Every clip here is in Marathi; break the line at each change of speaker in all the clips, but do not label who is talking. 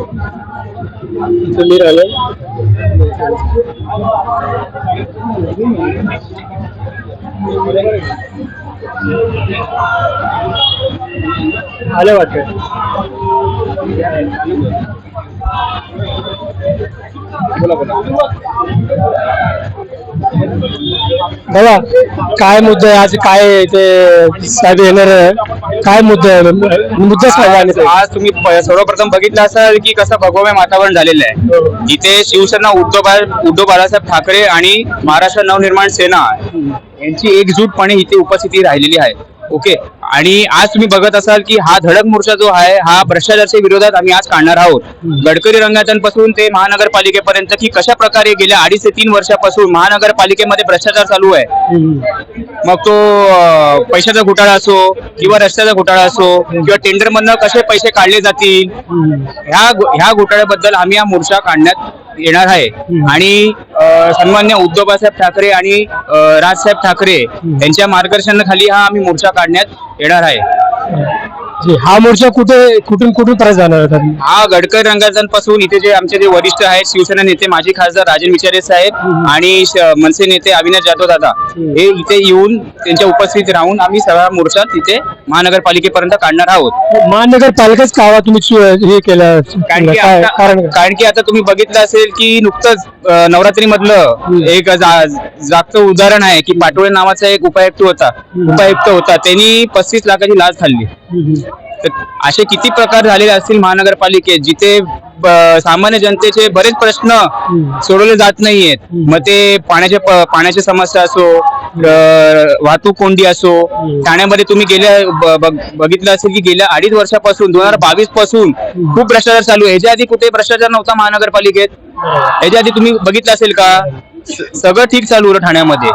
तुम्ही राहिले आलं वाटतं. बघा काय मुद्दा आहे आज, काय ते साहेब येणार आहे, काय मुद्दा आहे, मुद्दा सांगा.
आज तुम्ही सर्वप्रथम बघितलं असाल की कसं भगवमय वातावरण झालेलं आहे. इथे शिवसेना उद्धव बाळासाहेब ठाकरे आणि महाराष्ट्र नवनिर्माण सेना यांची एकजूटपणे इथे उपस्थिती राहिलेली आहे. ओके. आणि आज तुम्ही बघत असाल की हा धडक मोर्चा जो आहे हा भ्रष्टाचाराच्या विरोधात आम्ही आज काढणार आहोत. गडकरी रंगायतांपासून ते महानगरपालिकेपर्यंत की कशा प्रकारे गेल्या 2.5 ते 3 वर्षापासून महानगरपालिकेमध्ये भ्रष्टाचार चालू आहे. मग तो पैशाचा घोटाळा असो किंवा रस्त्याचा घोटाळा असो किंवा टेंडर मधनं कसे पैसे काढले जातील, ह्या घोटाळ्याबद्दल आम्ही हा मोर्चा काढण्यात येणार आहे. आणि सन्मान्य उद्धव बाळासाहेब ठाकरे आणि राजसाहेब ठाकरे यांच्या मार्गदर्शनाखाली हा आम्ही मोर्चा काढण्यात येणार आहे.
हा मोर्चा कुठून पर्यंत जाणार होता?
हा गडकरी रंगायतांपासून इथे जे आमचे जे वरिष्ठ आहेत शिवसेना नेते माजी खासदार राजन विचारे साहेब आणि मनसे नेते अविनाश जाधव दादा हे इथे येऊन त्यांच्या उपस्थित राहून आम्ही सगळा मोर्चा तिथे महानगरपालिकेपर्यंत काढणार आहोत.
महानगरपालिकाच कावा तुम्ही हे केलं?
कारण की आता तुम्ही बघितलं असेल की नुकतंच नवरात्री मधलं एक जागतं उदाहरण आहे की पाटोळे नावाचा एक उपायुक्त होता त्यांनी 35 लाखाची लाच खाल्ली. असे किती प्रकार झालेले असतील महानगरपालिकेत जिथे सामान्य जनतेचे बरेच प्रश्न सोडवले जात नाहीयेत. मग ते पाण्याची समस्या असो, वाहतूक कोंडी असो. ठाण्यामध्ये तुम्ही बघितलं असेल की गेल्या 2.5 वर्षापासून 2022 पासून खूप भ्रष्टाचार चालू आहे. ह्याच्या आधी कुठे भ्रष्टाचार नव्हता महानगरपालिकेत? ह्याच्या आधी तुम्ही बघितलं असेल का? सगळं ठीक चालू होतं ठाण्यामध्ये.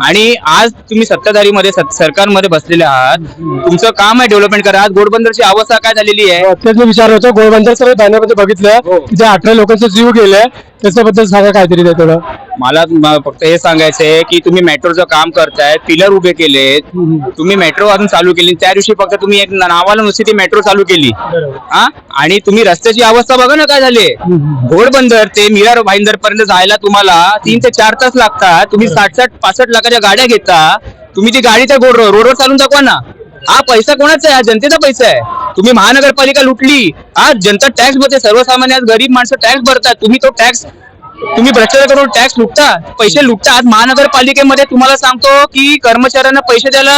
आणि आज तुम्ही सत्ताधारीमध्ये सरकारमध्ये बसलेले आहात, तुमचं काम आहे डेव्हलपमेंट करा. आज घोडबंदरची अवस्था काय झालेली आहे?
तेच मी विचार होतो. घोडबंदर सगळं ठाण्यामध्ये बघितलं तिथे 18 लोकांचा जीव गेलाय, त्याच्याबद्दल सांगा काहीतरी थोडं.
मला फक्त हे सांगायचंय की तुम्ही मेट्रोचं काम करताय, पिलर उभे केलेत, तुम्ही मेट्रो अजून चालू केली. त्या दिवशी फक्त तुम्ही एक नावाला नुसती ती मेट्रो चालू केली. आणि तुम्ही रस्त्याची अवस्था बघा ना काय झाली. घोडबंदर ते मीरा भाईंदर पर्यंत जायला तुम्हाला 3 ते 4 तास लागतात. तुम्ही 60-65 लाखाच्या गाड्या घेता. तुम्ही ती गाडी त्या रोडवर चालून दाखवा ना. हा पैसा कोणाचा आहे? हा जनतेचा पैसा आहे. तुम्ही महानगरपालिका लुटली. आज जनता टॅक्स भरते, सर्वसामान्य गरीब माणसं टॅक्स भरतात. तुम्ही भ्रष्टाचार करून टॅक्स लुटता, पैसे लुटता. आज महानगरपालिकेमध्ये तुम्हाला सांगतो की कर्मचाऱ्यांना पैसे द्यायला,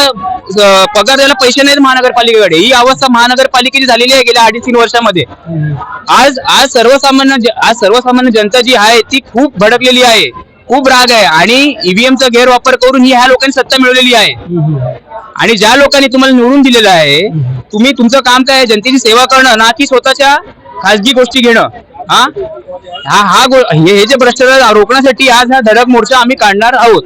पगार द्यायला पैसे नाहीत महानगरपालिकेकडे. ही अवस्था महानगरपालिकेची झालेली आहे गेल्या 2.5-3 वर्षामध्ये. आज सर्वसामान्य जनता जी आहे ती खूप भडकलेली आहे, खूप राग आहे. आणि ईव्हीएमचा गैरवापर करून ह्या लोकांनी सत्ता मिळवलेली आहे. आणि ज्या लोकांनी तुम्हाला निवडून दिलेलं आहे, तुम्ही तुमचं काम काय आहे? जनतेची सेवा करणं, ना की स्वतःच्या खासगी गोष्टी घेणं. हे जे भ्रष्टाचार रोखण्यासाठी आज हा धडक मोर्चा आम्ही काढणार आहोत.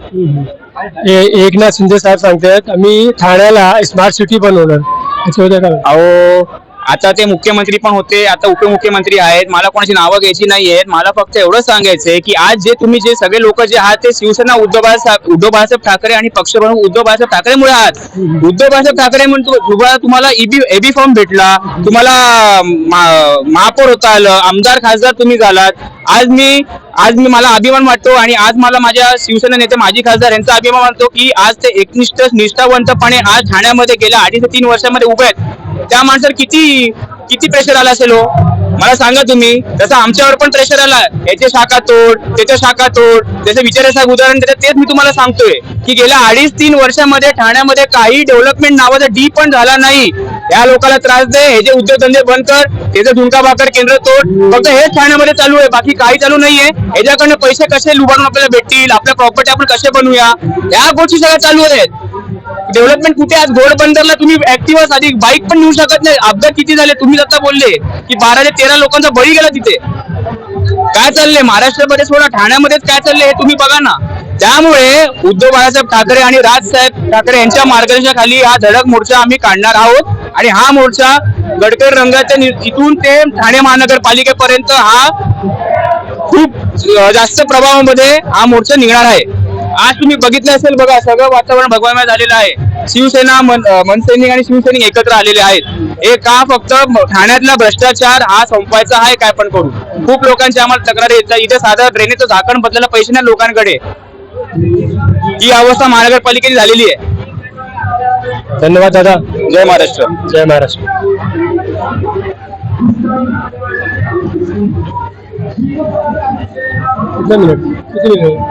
एकनाथ शिंदे साहेब सांगतात आम्ही ठाण्याला स्मार्ट सिटी बनवणार.
अहो, आता ते मुख्यमंत्री पण होते, आता उपमुख्यमंत्री आहेत. मला कोणाची नावं घ्यायची नाहीयेत. मला फक्त एवढंच सांगायचंय की आज जे तुम्ही जे सगळे लोक जे आहात ते शिवसेना उद्धव बाळासाहेब ठाकरे आणि पक्षप्रमुख उद्धव बाळासाहेब ठाकरेमुळे आहात. उद्धव बाळासाहेब ठाकरे म्हणून तुम्हाला एबी फॉर्म भेटला, तुम्हाला महापौर होता आलं, आमदार खासदार तुम्ही झालात. आज मला अभिमान वाटतो. आणि आज मला माझ्या शिवसेना नेते माजी खासदार यांचा अभिमान वाटतो की आज ते निष्ठावंतपणे आज ठाण्यामध्ये गेल्या 2.5 ते 3 वर्षामध्ये उभे आहेत. त्या माणसावर किती प्रेशर आला असेल हो, मला सांगा तुम्ही. तसं आमच्यावर पण प्रेशर आला. याचे शाखा तोड, त्याच्या शाखा तोड, त्याचं विचारासाहेब उदाहरण देतात. तेच मी तुम्हाला सांगतोय की गेल्या 2.5-3 वर्षामध्ये ठाण्यामध्ये काही डेव्हलपमेंट नावाचा डी पण झाला नाही. या लोकांना त्रास दे, हे जे उद्योगधंदे बंद कर, त्याचं झुणका भाकर केंद्र तोड, फक्त हेच ठाण्यामध्ये चालू आहे, बाकी काही चालू नाहीये. याच्याकडनं पैसे कसे लुबाडून आपल्याला भेटतील, आपल्या प्रॉपर्टी आपण कसे बनवूया, या गोष्टी सगळ्या चालू आहेत. डेव्हलपमेंट कुठे? आज घोडबंदरला तुम्ही ऍक्टिव्हा साधी बाईक पण नेऊ शकत नाही. अपघात किती झाले? तुम्ही आता बोलले की 12 ते 13 लोकांचा बळी गेला तिथे. काय चाललंय महाराष्ट्रामध्ये, सोडा ठाण्यामध्येच काय चाललंय हे तुम्ही बघा ना. त्यामुळे उद्धव बाळासाहेब ठाकरे आणि राजसाहेब ठाकरे यांच्या मार्गदर्शनाखाली हा धडक मोर्चा आम्ही काढणार आहोत. आणि हा मोर्चा गडकरी रंगाच्या इथून ते ठाणे महानगरपालिकेपर्यंत हा खूप जास्त प्रभावामध्ये हा मोर्चा निघणार आहे. आज तुम्ही बघितलं असेल बघा, सगळं वातावरण भगवामय झालेलं आहे. शिवसेना मनसैनिक आणि शिवसैनिक एकत्र आलेले आहेत. हे का फक्त ठाण्यातला भ्रष्टाचार हा संपवायचा आहे, काय पण करू. खूप लोकांची आम्हाला तक्रारी येतात, इथे साधा ड्रेनेजचं झाकण बदलायला पैसे नाही लोकांकडे. ही अवस्था महानगरपालिकेची झालेली आहे.
धन्यवाद दादा.
जय महाराष्ट्र.
जय महाराष्ट्र. किती मिनिट